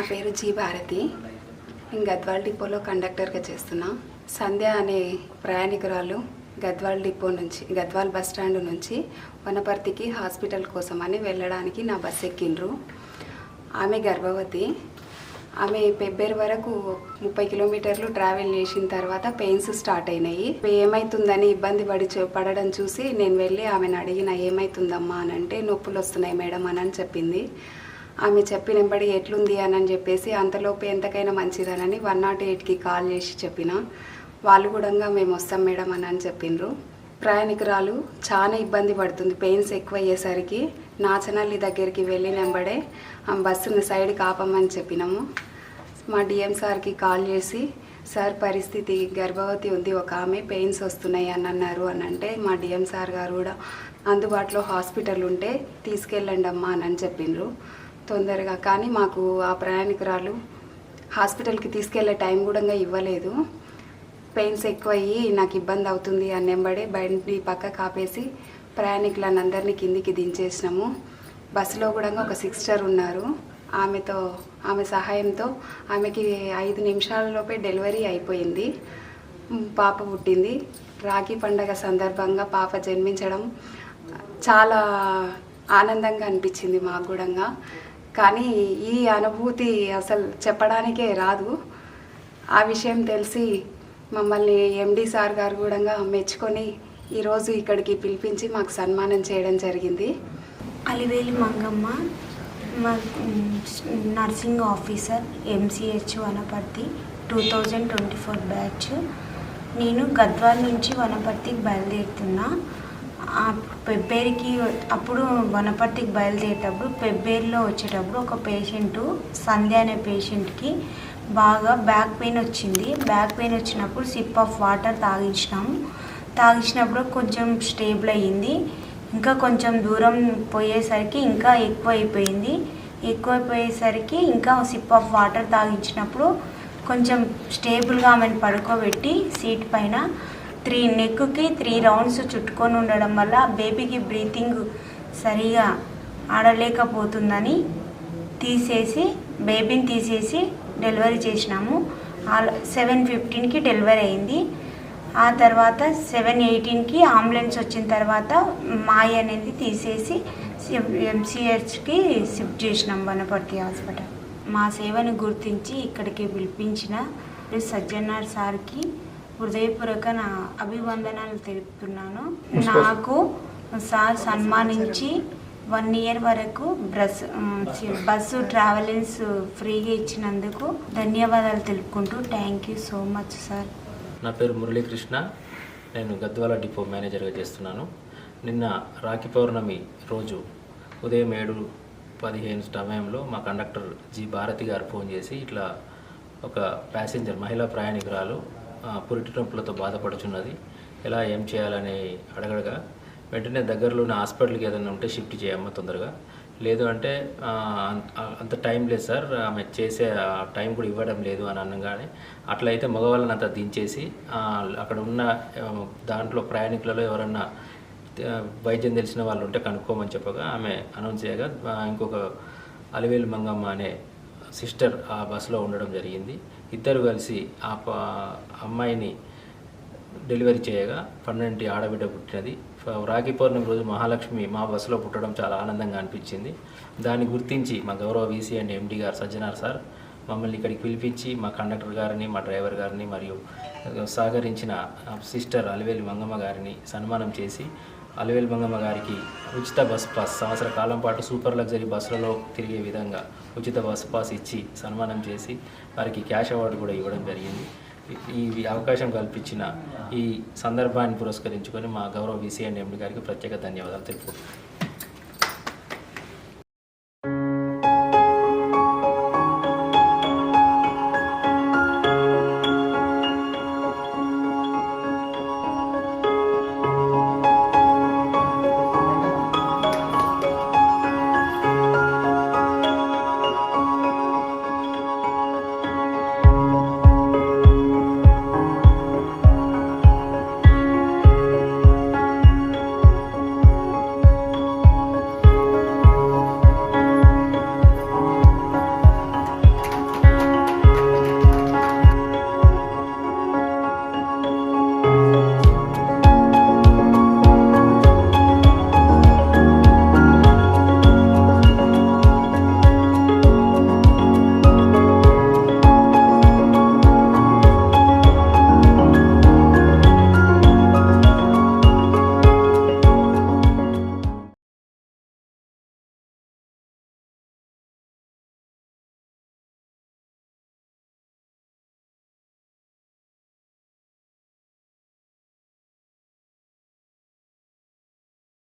పేరు జీ భారతి. నేను గద్వాల్ డిపోలో కండక్టర్గా చేస్తున్నా. సంధ్య అనే ప్రయాణికురాలు గద్వాల్ బస్ స్టాండ్ నుంచి వనపర్తికి హాస్పిటల్ కోసమని వెళ్ళడానికి నా బస్ ఎక్కిండ్రు. ఆమె గర్భవతి. ఆమె ఫిబ్రవరి వరకు 30 కిలోమీటర్లు ట్రావెల్ చేసిన తర్వాత పెయిన్స్ స్టార్ట్ అయినాయి. ఏమవుతుందని ఇబ్బంది పడడం చూసి నేను వెళ్ళి ఆమెను అడిగిన, ఏమవుతుందమ్మా అని అంటే, నొప్పులు వస్తున్నాయి మేడం అని చెప్పింది. ఆమె చెప్పినబడి ఎట్లుంది అని చెప్పేసి అంతలోపు ఎంతకైనా మంచిదనని 108కి కాల్ చేసి చెప్పిన. వాళ్ళు కూడా మేము వస్తాం మేడం అని చెప్పిండ్రు. ప్రయాణికురాలు చాలా ఇబ్బంది పడుతుంది. పెయిన్స్ ఎక్కువ అయ్యేసరికి నాచనల్లి దగ్గరికి వెళ్ళినబడే ఆ బస్సును సైడ్కి ఆపమని చెప్పినాము. మా డిఎం సార్కి కాల్ చేసి, సార్ పరిస్థితి గర్భవతి ఉంది, ఒక ఆమె పెయిన్స్ వస్తున్నాయి అని అన్నారు అని అంటే, మా డిఎం సార్ గారు కూడా అందుబాటులో హాస్పిటల్ ఉంటే తీసుకెళ్ళండి అమ్మా అని చెప్పిండ్రు తొందరగా. కానీ మాకు ఆ ప్రయాణికురాలు హాస్పిటల్కి తీసుకెళ్లే టైం కూడా ఇవ్వలేదు. పెయిన్స్ ఎక్కువ అయ్యి నాకు ఇబ్బంది అవుతుంది అని వెంబడే బండి పక్క కాపేసి ప్రయాణికులను అందరినీ కిందికి దించేసినాము. బస్సులో కూడా ఒక సిస్టర్ ఉన్నారు. ఆమె సహాయంతో ఆమెకి 5 నిమిషాలలోపే డెలివరీ అయిపోయింది. పాప పుట్టింది. రాఖీ పండగ సందర్భంగా పాప జన్మించడం చాలా ఆనందంగా అనిపించింది మాకు కూడా. కానీ ఈ అనుభూతి అసలు చెప్పడానికే రాదు. ఆ విషయం తెలిసి మమ్మల్ని ఎండి సార్ గారు కూడా మెచ్చుకొని ఈరోజు ఇక్కడికి పిలిపించి మాకు సన్మానం చేయడం జరిగింది. Alivelu Mangamma, nursing officer, MCH Wanaparthy, 2024 batch. నేను గద్వాల్ నుంచి వనపర్తికి బయలుదేరుతున్నా. అప్పుడు వనపర్తికి బయలుదేరేటప్పుడు ఫిబ్రవరిలో వచ్చేటప్పుడు ఒక పేషెంటు, సంధ్య అనే పేషెంట్కి బాగా బ్యాక్ పెయిన్ వచ్చింది. బ్యాక్ పెయిన్ వచ్చినప్పుడు సిప్ ఆఫ్ వాటర్ తాగించినప్పుడు కొంచెం స్టేబుల్ అయ్యింది. ఇంకా కొంచెం దూరం పోయేసరికి ఇంకా ఎక్కువైపోయేసరికి ఇంకా సిప్ ఆఫ్ వాటర్ తాగించినప్పుడు కొంచెం స్టేబుల్గా ఆమెను పడుకోబెట్టి సీట్ పైన నెక్కి 3 రౌండ్స్ చుట్టుకొని ఉండడం వల్ల బేబీకి బ్రీతింగ్ సరిగా ఆడలేకపోతుందని బేబీని తీసేసి డెలివరీ చేసినాము. 7:15కి డెలివరీ అయింది. ఆ తర్వాత 7:18కి అంబులెన్స్ వచ్చిన తర్వాత మాయ అనేది తీసేసి MCHకి షిఫ్ట్ చేసినాం వనపర్తి హాస్పిటల్. మా సేవను గుర్తించి ఇక్కడికి పిలిపించిన సజ్జనార్ సార్కి హృదయపూర్వక నా అభివందనాలు తెలుపుతున్నాను. నాకు సార్ సన్మానించి 1 ఇయర్ వరకు బస్సు ట్రావెలింగ్స్ ఫ్రీగా ఇచ్చినందుకు ధన్యవాదాలు తెలుపుకుంటూ thank you so much sir. నా పేరు మురళీకృష్ణ. నేను గద్వాల డిపో మేనేజర్గా చేస్తున్నాను. నిన్న రాఖీ పౌర్ణమి రోజు ఉదయం 7:15 సమయంలో మా కండక్టర్ జీ భారతి గారు ఫోన్ చేసి, ఇట్లా ఒక ప్యాసింజర్ మహిళా ప్రయాణికురాలు పురిటి నొప్పులతో బాధపడుచున్నది, ఎలా ఏం చేయాలని అడగడగా వెంటనే దగ్గరలోని హాస్పిటల్కి ఏదైనా ఉంటే షిఫ్ట్ చేయమ్మా తొందరగా, లేదు అంటే అంత టైం లేదు సార్, ఆమె చేసే టైం కూడా ఇవ్వడం లేదు అని అనగానే, అట్లయితే మగవాళ్ళని అంతా దించేసి అక్కడ ఉన్న దాంట్లో ప్రయాణికులలో ఎవరన్నా వైద్యం తెలిసిన వాళ్ళు ఉంటే కనుక్కోమని చెప్పగా ఆమె అనౌన్స్ చేయగా ఇంకొక అలివేలు మంగమ్మ అనే సిస్టర్ ఆ బస్సులో ఉండడం జరిగింది. ఇద్దరు కలిసి ఆ అమ్మాయిని డెలివరీ చేయగా 12 ఆడబిడ్డ పుట్టినది. రాఖీ పౌర్ణమి రోజు మహాలక్ష్మి మా బస్సులో పుట్టడం చాలా ఆనందంగా అనిపించింది. దాన్ని గుర్తించి మా గౌరవ VC అండ్ MD గారు సజ్జనార్ సార్ మమ్మల్ని ఇక్కడికి పిలిపించి మా కండక్టర్ గారిని, మా డ్రైవర్ గారిని మరియు సహకరించిన సిస్టర్ అలివేలి మంగమ్మ గారిని సన్మానం చేసి, అలివేలి మంగమ్మ గారికి ఉచిత బస్ పాస్, సంవత్సర కాలం పాటు సూపర్ లగ్జరీ బస్సులలో తిరిగే విధంగా ఉచిత బస్ పాస్ ఇచ్చి సన్మానం చేసి వారికి క్యాష్ అవార్డు కూడా ఇవ్వడం జరిగింది. ఈ అవకాశం కల్పించిన ఈ సందర్భాన్ని పురస్కరించుకొని మా గౌరవ VC అండ్ MD గారికి ప్రత్యేక ధన్యవాదాలు తెలుపుకుంటున్నాను.